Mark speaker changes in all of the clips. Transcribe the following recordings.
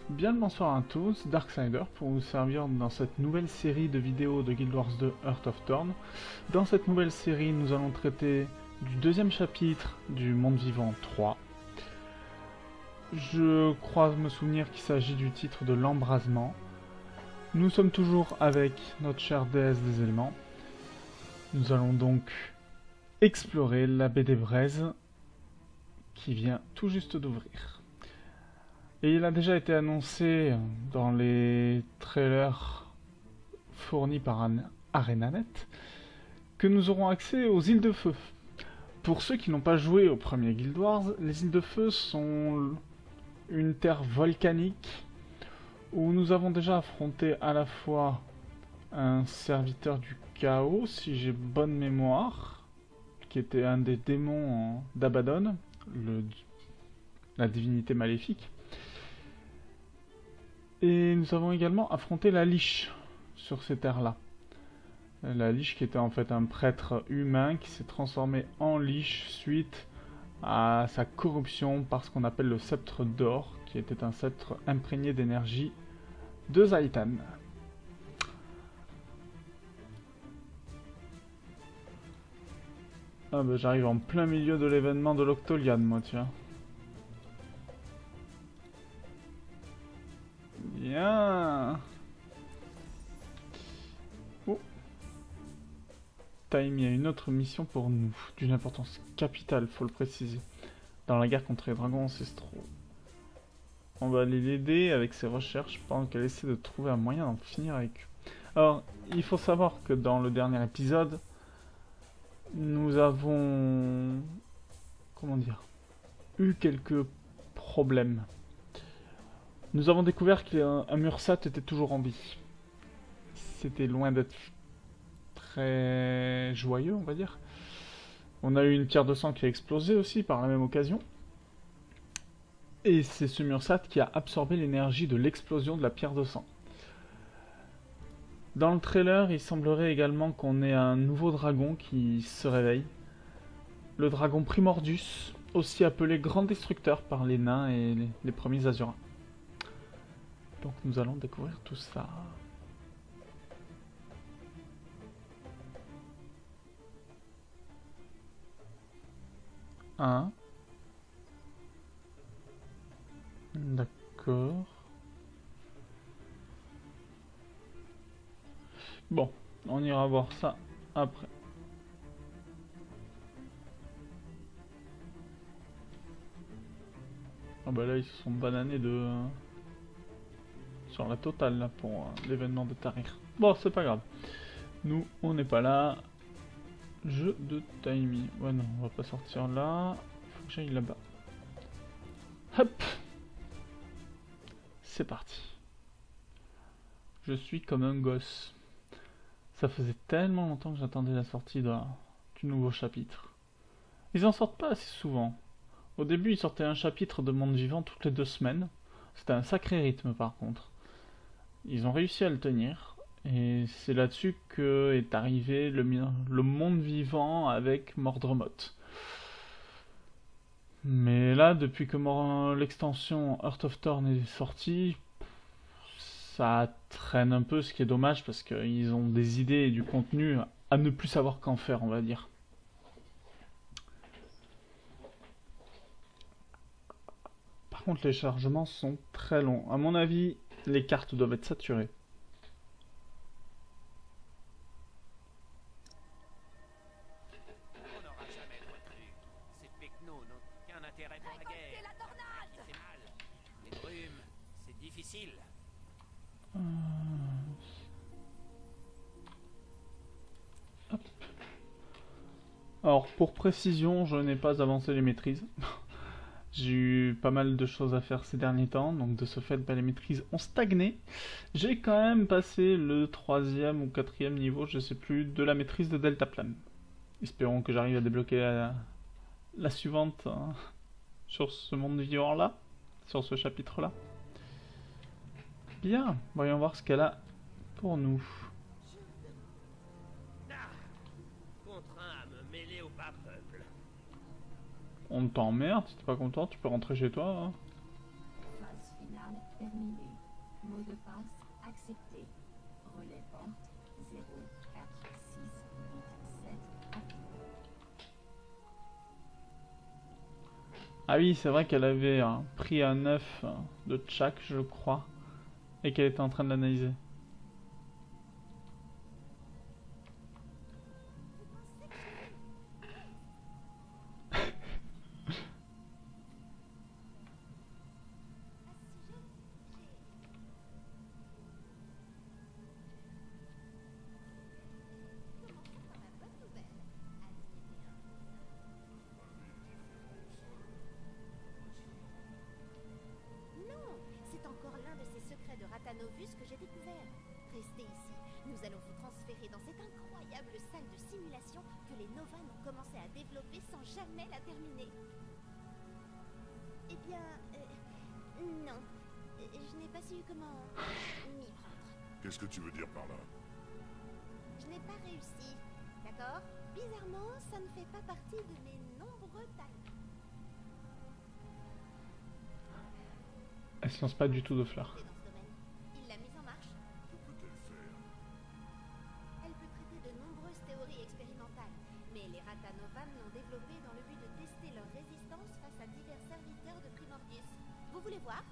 Speaker 1: Bien le bonsoir à tous, Darksider pour vous servir dans cette nouvelle série de vidéos de Guild Wars 2 Heart of Thorn. Dans cette nouvelle série, nous allons traiter du deuxième chapitre du Monde Vivant 3. Je crois me souvenir qu'il s'agit du titre de l'embrasement. Nous sommes toujours avec notre chère déesse des éléments. Nous allons donc explorer la baie des Braises qui vient tout juste d'ouvrir. Et il a déjà été annoncé dans les trailers fournis par ArenaNet que nous aurons accès aux îles de feu. Pour ceux qui n'ont pas joué au premier Guild Wars, les îles de feu sont une terre volcanique où nous avons déjà affronté à la fois un serviteur du chaos, si j'ai bonne mémoire, qui était un des démons d'Abaddon, la divinité maléfique. Et nous avons également affronté la Liche sur ces terres-là. La Liche qui était en fait un prêtre humain qui s'est transformé en Liche suite à sa corruption par ce qu'on appelle le sceptre d'or, qui était un sceptre imprégné d'énergie de Zaitan. Ah bah j'arrive en plein milieu de l'événement de l'Octolian, moi tiens. Bien. Oh. Time, il y a une autre mission pour nous, d'une importance capitale, faut le préciser. Dans la guerre contre les dragons ancestraux. On va aller l'aider avec ses recherches pendant qu'elle essaie de trouver un moyen d'en finir avec eux. Alors, il faut savoir que dans le dernier épisode, nous avons... comment dire, eu quelques problèmes. Nous avons découvert qu'un Mursat était toujours en vie. C'était loin d'être très joyeux, on va dire. On a eu une pierre de sang qui a explosé aussi par la même occasion. Et c'est ce Mursat qui a absorbé l'énergie de l'explosion de la pierre de sang. Dans le trailer, il semblerait également qu'on ait un nouveau dragon qui se réveille. Le dragon Primordius, aussi appelé Grand Destructeur par les nains et les premiers Azurins. Donc nous allons découvrir tout ça. Hein? D'accord. Bon, on ira voir ça après. Ah bah là ils se sont bananés de... sur la totale là pour l'événement de Tarir. Bon c'est pas grave. Nous on n'est pas là. Jeu de timing. Ouais non, on va pas sortir là. Faut que j'aille là-bas. Hop. C'est parti. Je suis comme un gosse. Ça faisait tellement longtemps que j'attendais la sortie du nouveau chapitre. Ils en sortent pas assez souvent. Au début, ils sortaient un chapitre de Monde Vivant toutes les 2 semaines. C'était un sacré rythme par contre. Ils ont réussi à le tenir. Et c'est là-dessus que est arrivé le Monde Vivant avec Mordremoth. Mais là, depuis que l'extension Heart of Thorn est sortie, ça traîne un peu, ce qui est dommage parce qu'ils ont des idées et du contenu à ne plus savoir qu'en faire, on va dire. Par contre, les chargements sont très longs. À mon avis, les cartes doivent être saturées.
Speaker 2: On n'aura jamais trop de trucs. Ces pecnos n'ont qu'un intérêt pour la guerre. Qui fait mal. Les brumes, c'est difficile.
Speaker 1: Hop. Alors, pour précision, je n'ai pas avancé les maîtrises. J'ai eu pas mal de choses à faire ces derniers temps, donc de ce fait, les maîtrises ont stagné. J'ai quand même passé le 3e ou 4e niveau, je sais plus, de la maîtrise de Deltaplane. Espérons que j'arrive à débloquer la suivante sur ce monde vivant-là, sur ce chapitre-là. Bien, voyons voir ce qu'elle a pour nous.
Speaker 2: Contraint à me mêler au bas peuple.
Speaker 1: On t'emmerde, si t'es pas content, tu peux rentrer chez toi. Hein.
Speaker 3: Phase finale terminée. Mot de passe accepté. Relais porte 0, 4, 6, 8, 7.
Speaker 1: Ah oui, c'est vrai qu'elle avait pris un œuf de Tchak, je crois, et qu'elle était en train de l'analyser.
Speaker 4: Ratanovus que j'ai découvert. Restez ici. Nous allons vous transférer dans cette incroyable salle de simulation que les Novans ont commencé à développer sans jamais la terminer. Eh bien, non. Je n'ai pas su comment m'y prendre.
Speaker 5: Qu'est-ce que tu veux dire par là?
Speaker 4: Je n'ai pas réussi, d'accord? Bizarrement, ça ne fait pas partie de mes nombreux talents.
Speaker 1: Elle se lance pas du tout de fleurs.
Speaker 4: Vous voulez voir?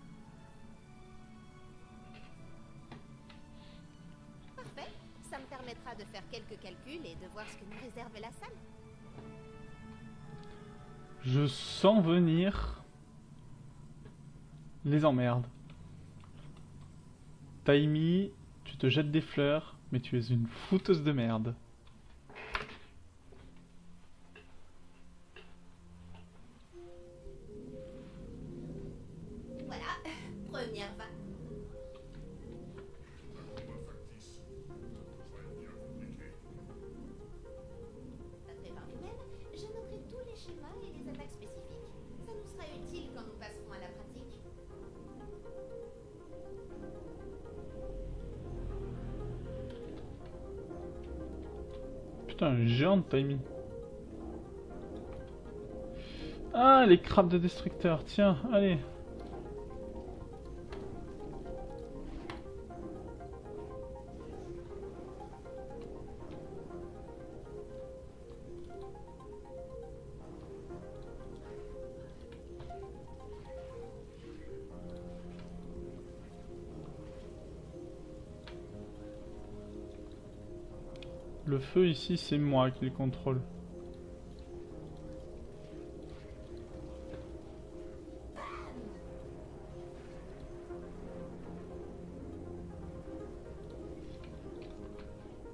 Speaker 4: Parfait. Ça me permettra de faire quelques calculs et de voir ce que nous réserve la salle.
Speaker 1: Je sens venir les emmerdes. Taimi, tu te jettes des fleurs, mais tu es une fouteuse de merde. Putain, un géant de timing. Ah, les crabes de destructeur. Tiens, allez. Le feu ici, c'est moi qui le contrôle.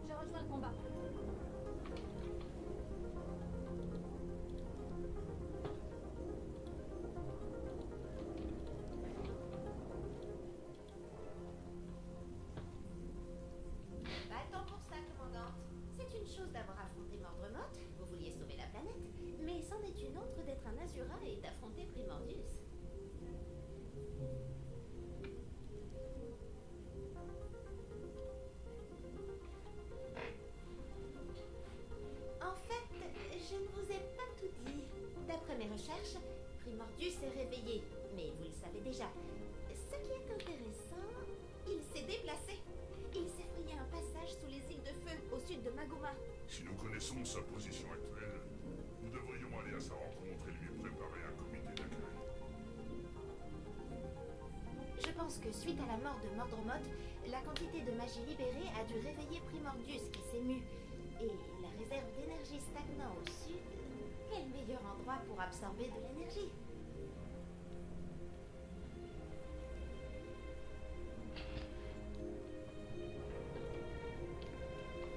Speaker 4: Je rejoins le combat. Pas le temps pour ça, commandante. C'est une chose d'avoir affronté Mordremoth, vous vouliez sauver la planète, mais c'en est une autre d'être un Azura et d'affronter Primordius. En fait, je ne vous ai pas tout dit. D'après mes recherches, Primordius est réveillé, mais vous le savez déjà. Ce qui est intéressant, il s'est déplacé. Il s'est frayé un passage sous les îles de feu, au sud de Maguma.
Speaker 5: Si nous connaissons sa position actuelle, nous devrions aller à sa rencontre et lui préparer un comité d'accueil.
Speaker 4: Je pense que suite à la mort de Mordremoth, la quantité de magie libérée a dû réveiller Primordius qui s'est mu. Et la réserve d'énergie stagnant au sud, quel meilleur endroit pour absorber de l'énergie?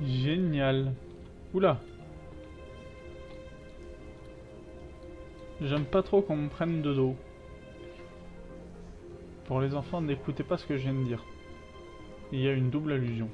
Speaker 1: Génial. Oula. J'aime pas trop qu'on me prenne de dos. Pour les enfants, n'écoutez pas ce que je viens de dire. Il y a une double allusion.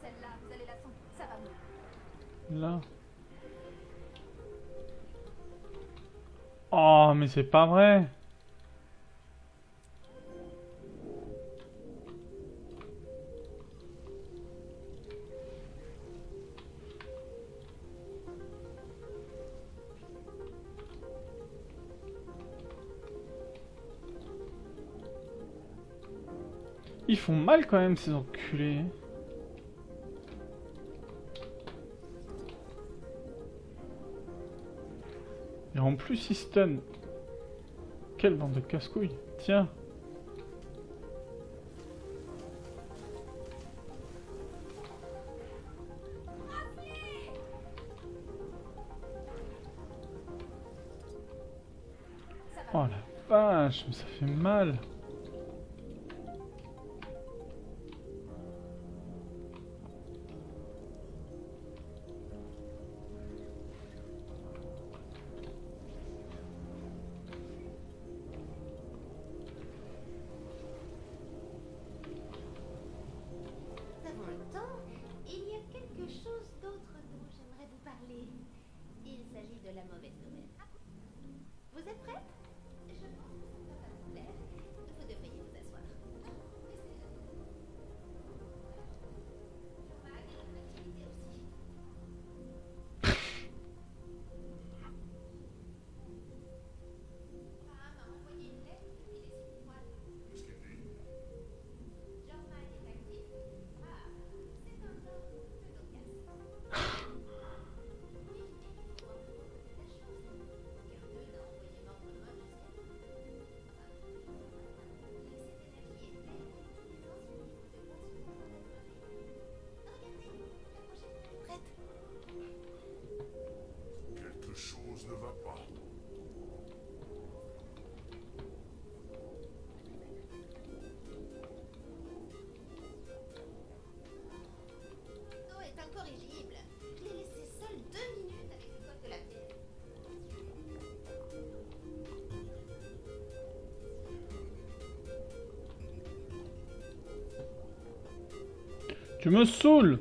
Speaker 4: Celle-là, vous allez la sentir, ça va mieux.
Speaker 1: Là. Oh, mais c'est pas vrai. Ils font mal quand même, ces enculés. Et en plus, ils stun. Quelle bande de casse-couilles. Tiens. Oh la vache, mais ça fait mal.
Speaker 4: Nous avons le temps. Il y a quelque chose d'autre dont j'aimerais vous parler. Il s'agit de la mauvaise nouvelle. Vous êtes prête? Je pense que ça va vous plaire. Vous devriez vous asseoir. On va aller dans l'activité aussi. Pam m'a envoyé une lettre depuis les 6 mois.
Speaker 5: Qu'est-ce qu'il dit?
Speaker 4: Jorma est actif. Ah, c'est un homme peu cocasse. Oui, il faut un peu de la chose. Aucun d'eux n'a envoyé mort de mode jusqu'à nous. Enfin, l'excès d'énergie est tel que tous les anciens niveaux de poissons vont être réveillés. Regardez, la prochaine est prête.
Speaker 5: Quelque chose ne va pas.
Speaker 4: L'eau est incorrigible. Je l'ai laissé seul 2 minutes avec le code de la pierre.
Speaker 1: Tu me saoules.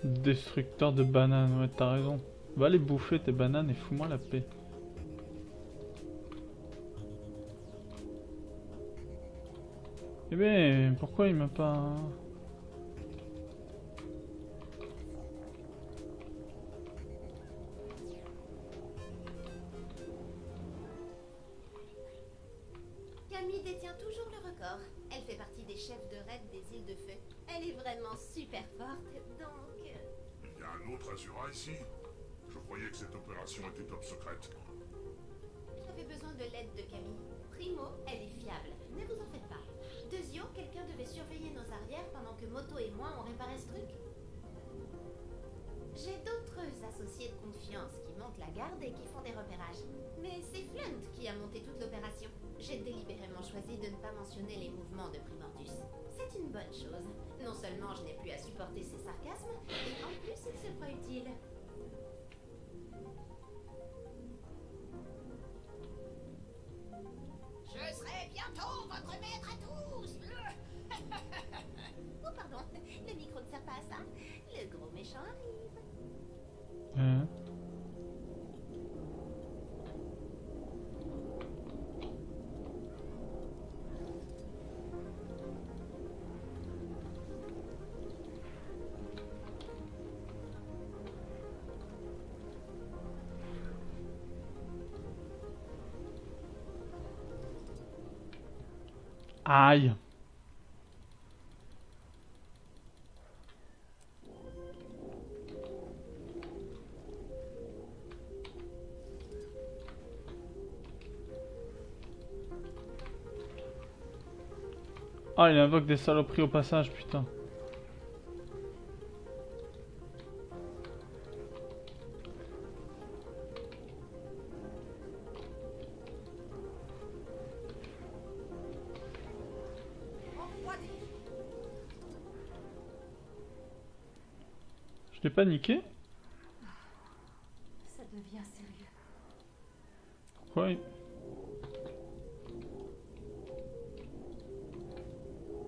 Speaker 1: Destructeur de bananes, ouais, t'as raison. Va les bouffer tes bananes et fous-moi la paix. Eh ben, pourquoi il m'a pas...
Speaker 4: Camille détient toujours le record. Elle fait partie des chefs de raid des îles de feu. Elle est vraiment super forte, donc...
Speaker 5: Il y a un autre Azura ici? Je croyais que cette opération était top secrète.
Speaker 4: J'avais besoin de l'aide de Camille. Primo, elle est fiable. Ne vous en faites pas. Deuxio, quelqu'un devait surveiller nos arrières pendant que Moto et moi on réparait ce truc. J'ai d'autres associés de confiance qui montent la garde et qui font des repérages. Mais c'est Flunt qui a monté toute l'opération. J'ai délibérément choisi de ne pas mentionner les mouvements de Primordus. C'est une bonne chose. Non seulement je n'ai plus à supporter ses sarcasmes, et en plus il se croit utile.
Speaker 2: Je serai bientôt votre maître à tous.
Speaker 4: Oh pardon, le micro ne sert pas à ça. Le gros méchant arrive.
Speaker 1: Hein? Aïe. Ah, il invoque des saloperies au passage, putain. Je l'ai paniqué?
Speaker 3: Ça devient sérieux.
Speaker 1: Quoi? Il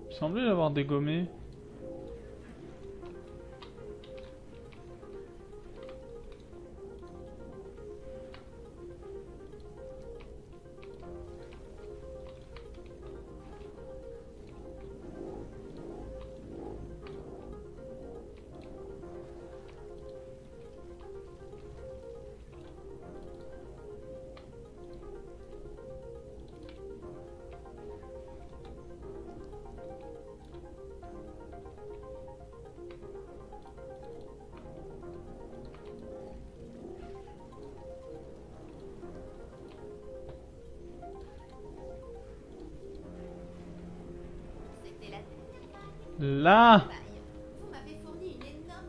Speaker 1: semblait l'avoir dégommé.
Speaker 4: C'était la
Speaker 1: Là!
Speaker 4: paille. Vous m'avez fourni une énorme...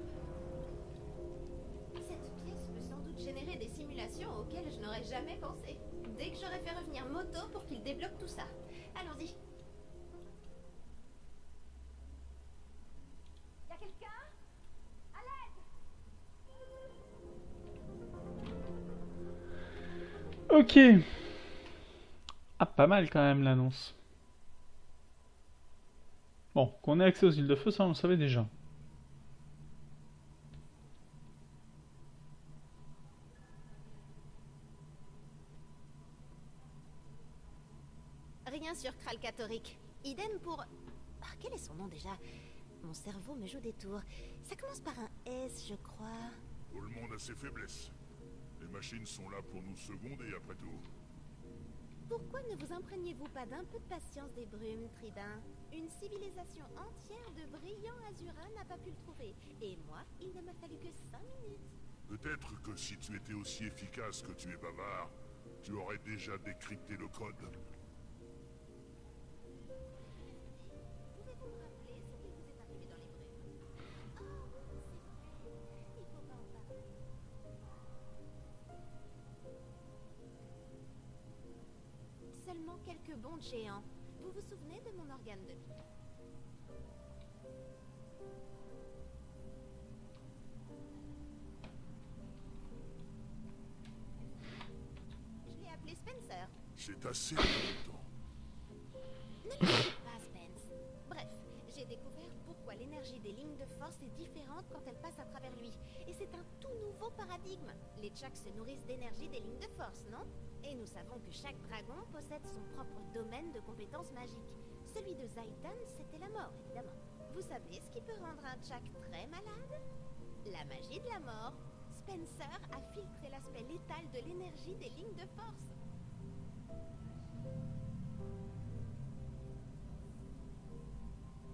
Speaker 4: Cette pièce peut sans doute générer des simulations auxquelles je n'aurais jamais pensé. Dès que j'aurais fait revenir Moto pour qu'il débloque tout ça. Allons-y. Y'a quelqu'un? À l'aide!
Speaker 1: Ok. Ah, pas mal quand même l'annonce. Bon, qu'on ait accès aux îles de feu, ça on le savait déjà.
Speaker 4: Rien sur Kralkatorrik. Idem pour... Ah, quel est son nom déjà? Mon cerveau me joue des tours. Ça commence par un S, je crois.
Speaker 5: Tout le monde a ses faiblesses. Les machines sont là pour nous seconder après tout.
Speaker 4: Pourquoi ne vous imprégnez-vous pas d'un peu de patience des brumes, Tribun? Une civilisation entière de brillants Azura n'a pas pu le trouver. Et moi, il ne m'a fallu que 5 minutes.
Speaker 5: Peut-être que si tu étais aussi efficace que tu es bavard, tu aurais déjà décrypté le code.
Speaker 4: Pouvez-vous me rappeler ce qui vous est arrivé dans les brumes? Oh, c'est vrai. Il faut pas en parler. Seulement quelques bonds géants. Vous vous souvenez de mon organe de vie? Je l'ai appelé Spencer.
Speaker 5: C'est assez longtemps.
Speaker 4: Ne m'écoute pas, Spence. Bref, j'ai découvert pourquoi l'énergie des lignes de force est différente quand elle passe à travers lui. Et c'est un tout nouveau paradigme. Les Tchaks se nourrissent d'énergie des lignes de force, non? Et nous savons que chaque dragon possède son propre domaine de compétences magiques. Celui de Zaitan, c'était la mort, évidemment. Vous savez ce qui peut rendre un Tchak très malade? La magie de la mort. Spencer a filtré l'aspect létal de l'énergie des lignes de force.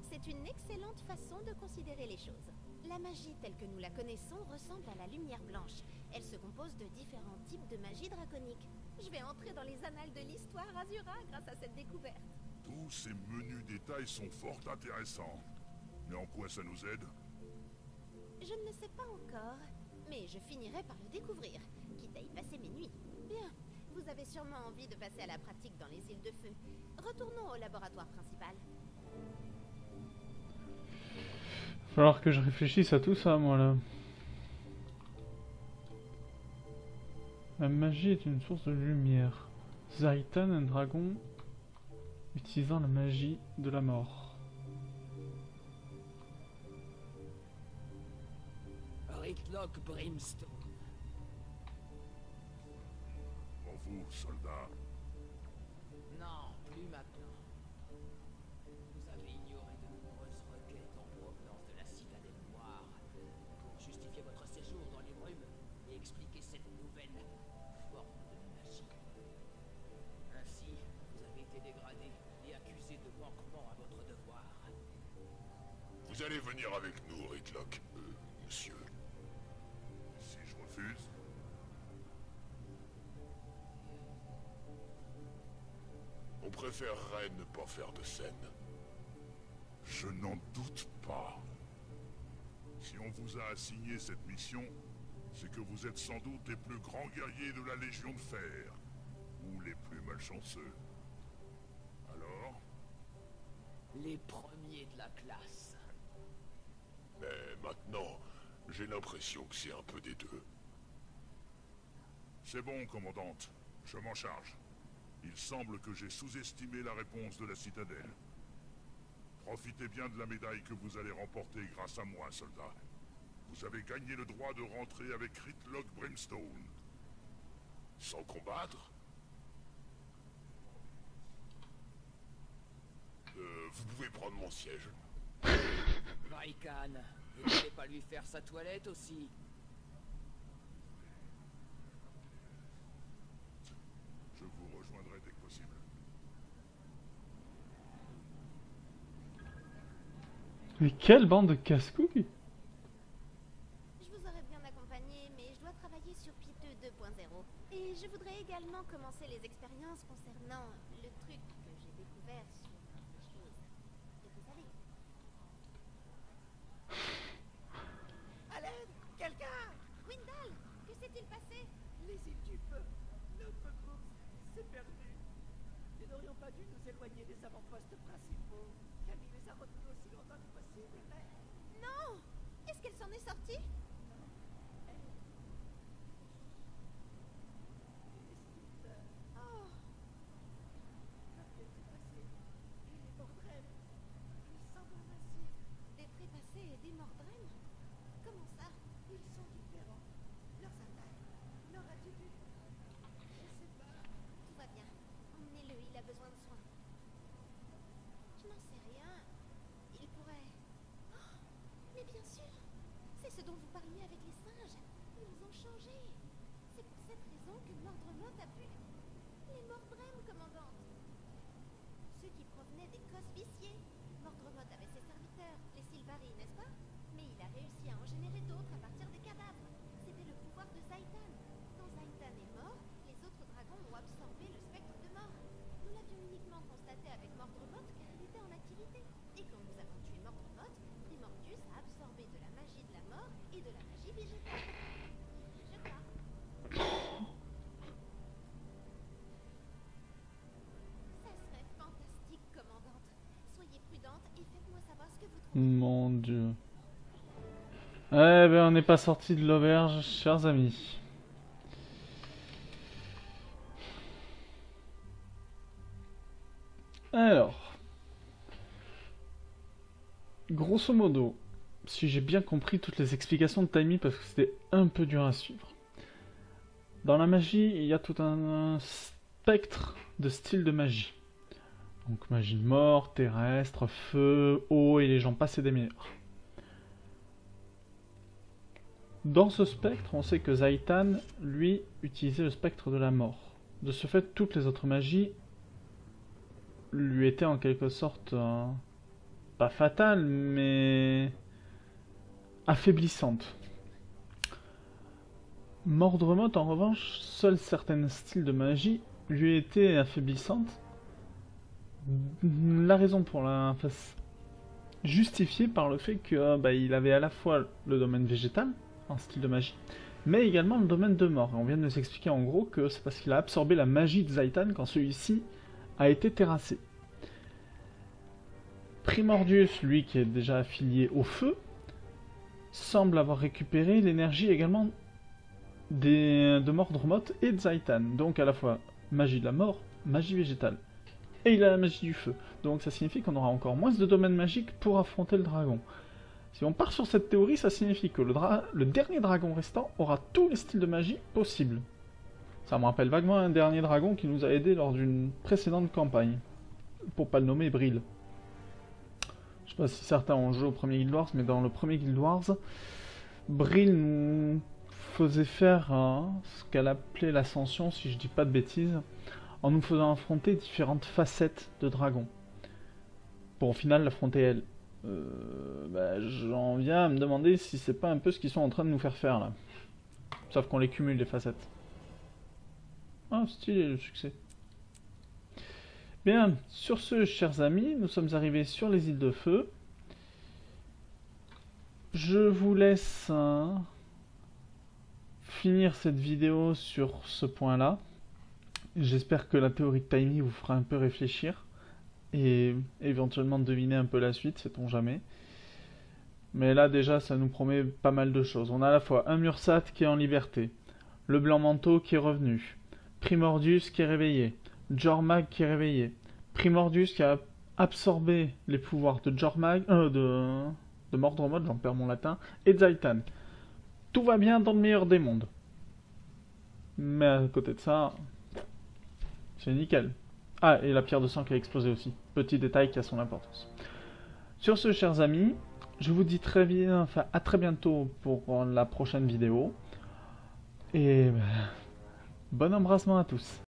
Speaker 4: C'est une excellente façon de considérer les choses. La magie telle que nous la connaissons ressemble à la lumière blanche. Elle se compose de différents types de magie draconique. Je vais entrer dans les annales de l'histoire Azura grâce à cette découverte.
Speaker 5: Tous ces menus détails sont fort intéressants. Mais en quoi ça nous aide?
Speaker 4: Je ne le sais pas encore, mais je finirai par le découvrir, quitte à y passer mes nuits. Bien, vous avez sûrement envie de passer à la pratique dans les îles de feu. Retournons au laboratoire principal.
Speaker 1: Falloir que je réfléchisse à tout ça, moi, là. La magie est une source de lumière. Zaitan, un dragon utilisant la magie de la mort.
Speaker 2: Ricklock Brimstone.
Speaker 5: En vous, soldats.
Speaker 2: Non, plus maintenant. Vous avez ignoré de nombreuses requêtes en provenance de la citadelle noire pour justifier votre séjour dans les brumes et expliquer cette nouvelle forme de magie. Ainsi, vous avez été dégradé et accusé de manquement à votre devoir.
Speaker 5: Vous allez venir avec nous, Ricklock, monsieur. Si je refuse? On préférerait ne pas faire de scène. Je n'en doute pas. Si on vous a assigné cette mission, c'est que vous êtes sans doute les plus grands guerriers de la Légion de Fer. Ou les plus malchanceux. Alors?
Speaker 2: Les premiers de la classe.
Speaker 5: Mais maintenant, j'ai l'impression que c'est un peu des deux. C'est bon, commandante. Je m'en charge. Il semble que j'ai sous-estimé la réponse de la citadelle. Profitez bien de la médaille que vous allez remporter grâce à moi, soldat. Vous avez gagné le droit de rentrer avec Rytlock Brimstone. Sans combattre? Vous pouvez prendre mon siège.
Speaker 2: Vaikan, vous n'allez pas lui faire sa toilette aussi?
Speaker 5: Je vous rejoindrai dès que possible.
Speaker 1: Mais quelle bande de casse-couilles!
Speaker 4: Je vous aurais bien accompagné, mais je dois travailler sur Piteux 2.0. Et je voudrais également commencer les expériences concernant le truc que j'ai découvert sur les choses. Et vous savez.
Speaker 2: À l'aide! Quelqu'un!
Speaker 4: Windal, que s'est-il passé?
Speaker 2: Les îles du feu! Notre course s'est perdue! Nous n'aurions pas dû nous éloigner des avant-postes principaux. Camille les a retenus aussi longtemps que possible, mais...
Speaker 4: Non! Est-ce qu'elle s'en est sortie? Oh, des trépassés et des mordrèmes? Comment ça?
Speaker 2: Ils sont différents. Leurs attaques, leur attitude. Je sais pas.
Speaker 4: Tout va bien. Emmenez-le, il a besoin de soins. Je n'en sais rien. Il pourrait... Oh, mais bien sûr! C'est ce dont vous parliez avec les singes. Ils ont changé. C'est pour cette raison que Mordremoth a pu... Les Mordrèmes, commandante. Ceux qui provenaient des cosses viciés. Mordremoth avait ses serviteurs, les Sylvari, n'est-ce pas? Mais il a réussi à en générer d'autres à partir des cadavres. C'était le pouvoir de Zaitan. Quand Zaitan est mort, les autres dragons ont absorbé le spectre de mort. Nous l'avions uniquement constaté avec Mordremoth car il était en activité. Et quand nous avons tué Mordremoth, Primordius a absorbé de la magie de la mort et de la magie végétale. Je crois. Ça serait fantastique, commandante. Soyez prudente et faites-moi savoir ce que vous trouvez.
Speaker 1: Mon Dieu. Eh ben, on n'est pas sorti de l'auberge, chers amis. Alors, grosso modo, si j'ai bien compris toutes les explications de Taimi, parce que c'était un peu dur à suivre. Dans la magie, il y a tout un spectre de styles de magie. Donc magie de mort, terrestre, feu, eau et les gens passent et des meilleurs. Dans ce spectre, on sait que Zaitan, lui, utilisait le spectre de la mort. De ce fait, toutes les autres magies lui étaient en quelque sorte, pas fatales, mais affaiblissantes. Mordremoth, en revanche, seuls certains styles de magie lui étaient affaiblissantes. La raison pour la justifiée par le fait que il avait à la fois le domaine végétal, un style de magie, mais également le domaine de mort. Et on vient de nous expliquer en gros que c'est parce qu'il a absorbé la magie de Zaitan quand celui-ci a été terrassé. Primordius, lui qui est déjà affilié au feu, semble avoir récupéré l'énergie également de Mordremoth et de Zaitan. Donc à la fois magie de la mort, magie végétale. Et il a la magie du feu. Donc ça signifie qu'on aura encore moins de domaines magiques pour affronter le dragon. Si on part sur cette théorie, ça signifie que le dernier dragon restant aura tous les styles de magie possibles. Ça me rappelle vaguement un dernier dragon qui nous a aidé lors d'une précédente campagne. Pour pas le nommer, Brill. Je sais pas si certains ont joué au premier Guild Wars, mais dans le premier Guild Wars, Brill nous faisait faire ce qu'elle appelait l'ascension, si je dis pas de bêtises, en nous faisant affronter différentes facettes de dragons. Pour au final l'affronter elle. J'en viens à me demander si c'est pas un peu ce qu'ils sont en train de nous faire là. Sauf qu'on les cumule les facettes. Ah, stylé le succès. Bien, sur ce, chers amis, nous sommes arrivés sur les îles de feu. Je vous laisse finir cette vidéo sur ce point-là. J'espère que la théorie de Taimi vous fera un peu réfléchir et éventuellement deviner un peu la suite, sait-on jamais. Mais là déjà ça nous promet pas mal de choses. On a à la fois un Mursat qui est en liberté, le Blanc Manteau qui est revenu, Primordius qui est réveillé, Jormag qui est réveillé, Primordius qui a absorbé les pouvoirs de Jormag, de Mordremoth, j'en perds mon latin, et Zaitan. Tout va bien dans le meilleur des mondes. Mais à côté de ça, c'est nickel. Ah, et la pierre de sang qui a explosé aussi. Petit détail qui a son importance. Sur ce, chers amis, je vous dis à très bientôt pour la prochaine vidéo. Et bon embrassement à tous.